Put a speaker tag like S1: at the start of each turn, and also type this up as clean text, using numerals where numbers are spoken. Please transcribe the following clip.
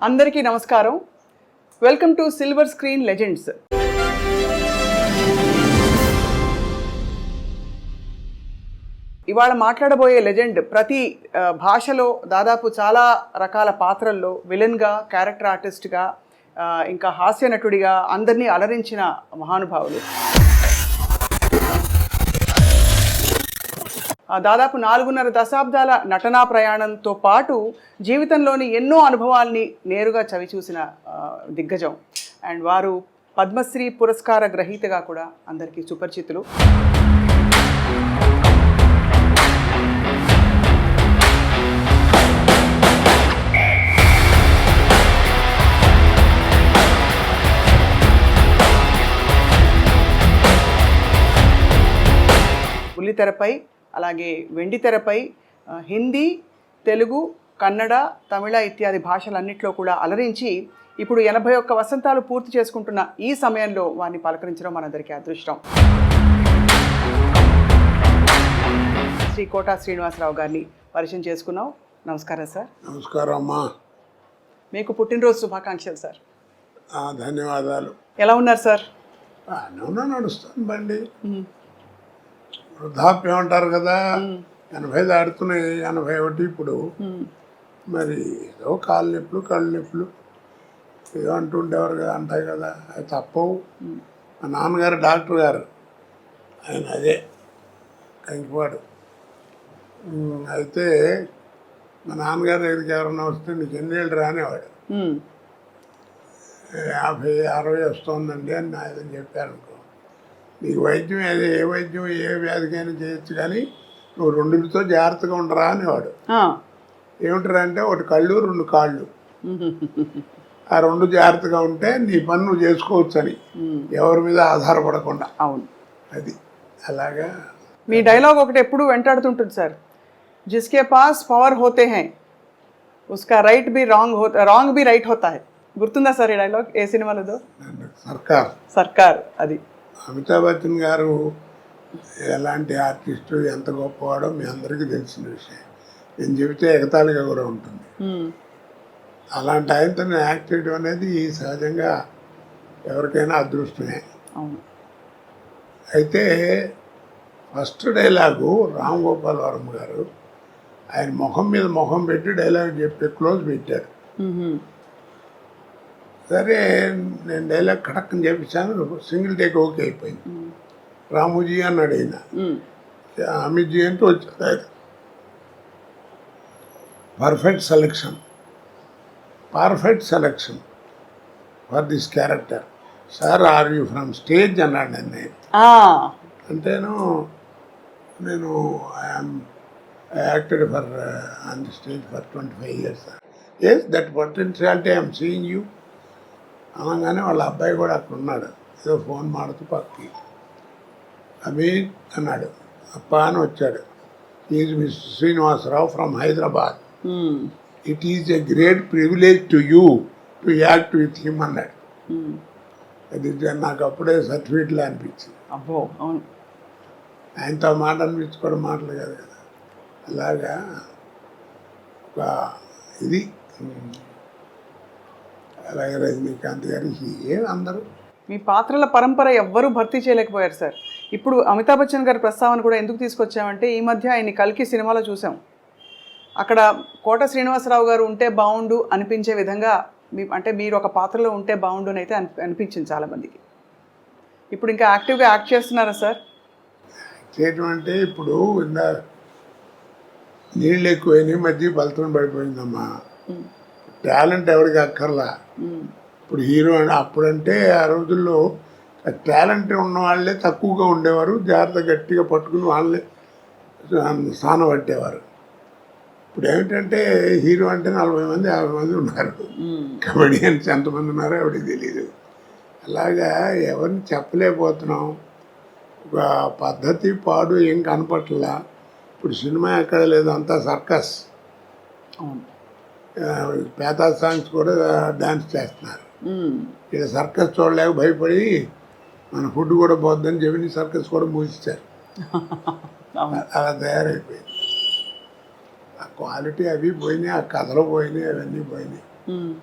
S1: అందరికీ నమస్కారం. Welcome to silver screen legends. ఇవాళ మాట్లాడబోయే లెజెండ్ ప్రతి భాషలో దాదాపు చాలా రకాల పాత్రల్లో విలన్గా, క్యారెక్టర్ ఆర్టిస్ట్గా, ఇంకా హాస్య నటుడిగా అందరినీ అలరించిన మహానుభావులు. దాదాపు 4.5 దశాబ్దాల నటనా ప్రయాణంతో పాటు జీవితంలోని ఎన్నో అనుభవాల్ని నేరుగా చవిచూసిన దిగ్గజం. అండ్ వారు పద్మశ్రీ పురస్కార గ్రహీతగా కూడా అందరికీ సుపరిచితులు. బుల్లితెరపై, అలాగే వెండితెరపై హిందీ, తెలుగు, కన్నడ, తమిళ ఇత్యాది భాషలన్నింటిలో కూడా అలరించి ఇప్పుడు 81 వసంతాలు పూర్తి చేసుకుంటున్న ఈ సమయంలో వారిని పలకరించడం మనందరికీ అదృష్టం. శ్రీ కోటా శ్రీనివాసరావు గారిని పరిచయం చేసుకున్నాం. నమస్కారం సార్.
S2: నమస్కారం అమ్మా.
S1: మీకు పుట్టినరోజు శుభాకాంక్షలు సార్.
S2: ధన్యవాదాలు.
S1: ఎలా ఉన్నారు సార్?
S2: నడుస్తుంది బండి. వృద్ధాప్యం అంటారు కదా, 80 దాడుతున్నాయి, 81 ఇప్పుడు. మరి ఏదో కాళ్ళు నొప్పులు, కళ్ళు నొప్పులు ఏదో అంటుండేవారు కదా, అంటాయి కదా, అది తప్పవు. మా నాన్నగారు డాక్టర్ గారు, ఆయన అదే కంకిపాడు. అయితే మా నాన్నగారు దగ్గరికి ఎవరన్నా వస్తే నీకు ఎన్నేళ్ళు రానేవాడు. 50, 60 వస్తుందండి అని నా ఏదని చెప్పారు అనుకో, నీకు వైద్యం ఏది, ఏ వైద్యం ఏ వ్యాధికైనా చేయొచ్చు, కానీ నువ్వు 2 జాగ్రత్తగా ఉండరా అనేవాడు. ఏమిటరా అంటే, ఒకటి కళ్ళు, 2 కాళ్ళు. ఆ 2 జాగ్రత్తగా ఉంటే నీ పని నువ్వు చేసుకోవచ్చు అని, ఎవరి మీద ఆధారపడకుండా.
S1: అవును,
S2: అది అలాగా.
S1: మీ డైలాగ్ ఒకటి ఎప్పుడు వెంటాడుతుంటుంది సార్, జిస్కే పాస్ పవర్ హోతే హై ఉస్కా రైట్ బి రాంగ్ బి రైట్ హోతా హై. గుర్తుందా సార్ ఈ డైలాగ్? ఏ సినిమాలో? సర్కార్. అది
S2: అమితాబ్ బచ్చన్ గారు ఎలాంటి ఆర్టిస్టు, ఎంత గొప్పవాడో మీ అందరికీ తెలిసిన విషయం. నేను చెబితే ఎగతాళిగా కూడా ఉంటుంది. అలాంటి ఆయనతో యాక్ట్ చేయడం అనేది సహజంగా ఎవరికైనా అదృష్టమే. అయితే ఫస్ట్ డైలాగు రామ్ గోపాల్ వర్మ గారు ఆయన ముఖం మీద ముఖం పెట్టి డైలాగ్ చెప్పి క్లోజ్ పెట్టారు. సరే, నేను డైలాగ్ కడక్కని చేపించాను, సింగిల్ టేక్ ఓకే అయిపోయింది. రాముజీ అన్నాడు ఆయన, అమిత్జీ అంటే వచ్చాడు ఆయన. Perfect selection for this character sir. Are you from stage అన్నాడు నన్ను. అంటేను నేను I acted for on the stage for 25 years sir. Yes, that potentiality I'm seeing you అనగానే వాళ్ళ అబ్బాయి కూడా అక్కడ ఉన్నాడు, ఏదో ఫోన్ మాడుతూ పక్కకి. అమిత్ అన్నాడు, అప్ప అని వచ్చాడు. Is Mister Srinivasa Rao from Hyderabad. It is a great privilege to you to act with him అన్నాడు. అది నాకు అప్పుడే సర్టిఫికెట్లో అనిపించింది.
S1: అబ్బో, అవును,
S2: ఆయనతో మాట అనిపించుకోవడం మాటలు కాదు కదా. అలాగా ఒక ఇది. అలాగే రజనీకాంత్ గారు, అందరూ
S1: మీ పాత్రల పరంపర ఎవ్వరూ భర్తీ చేయలేకపోయారు సార్. ఇప్పుడు అమితాబ్ బచ్చన్ గారి ప్రస్తావన కూడా ఎందుకు తీసుకొచ్చామంటే, ఈ మధ్య ఆయన కల్కి సినిమాలో చూసాం. అక్కడ కోట శ్రీనివాసరావు గారు ఉంటే బాగుండు అనిపించే విధంగా అంటే మీరు ఒక పాత్రలో ఉంటే బాగుండు అని అయితే అనిపించింది చాలామందికి. ఇప్పుడు ఇంకా యాక్టివ్గా యాక్ట్ చేస్తున్నారా సార్?
S2: చేయటం అంటే ఇప్పుడు నీళ్ళు ఎక్కువైనాయి, మధ్య బలతం పడిపోయిందమ్మా. టాలెంట్ ఎవరికి అక్కర్లా. ఇప్పుడు హీరో అప్పుడంటే ఆ రోజుల్లో టాలెంట్ ఉన్న వాళ్ళే తక్కువగా ఉండేవారు, జాగ్రత్త గట్టిగా పట్టుకుని వాళ్ళే స్థానం పట్టేవారు. ఇప్పుడు ఏమిటంటే హీరో అంటే 40 మంది 50 మంది ఉన్నారు, కమెడియన్స్ ఎంతమంది ఉన్నారో ఎవరికి తెలియదు. అలాగా ఎవరిని చెప్పలేకపోతున్నాం. ఒక పద్ధతి పాడు ఏం కనపట్లా. ఇప్పుడు సినిమా ఎక్కడ లేదు, అంతా సర్కస్. పేతా సాంగ్స్ కూడా డాన్స్ చేస్తున్నారు. ఇక్కడ సర్కస్ చూడలేక భయపడి మన ఫుడ్ కూడా పోద్దని చెప్పి సర్కస్ కూడా మూసిస్తారు. అలా తయారైపోయింది. క్వాలిటీ అవి పోయినాయి, ఆ కథలు పోయినాయి, అవన్నీ పోయినాయి.
S1: ఉమ్.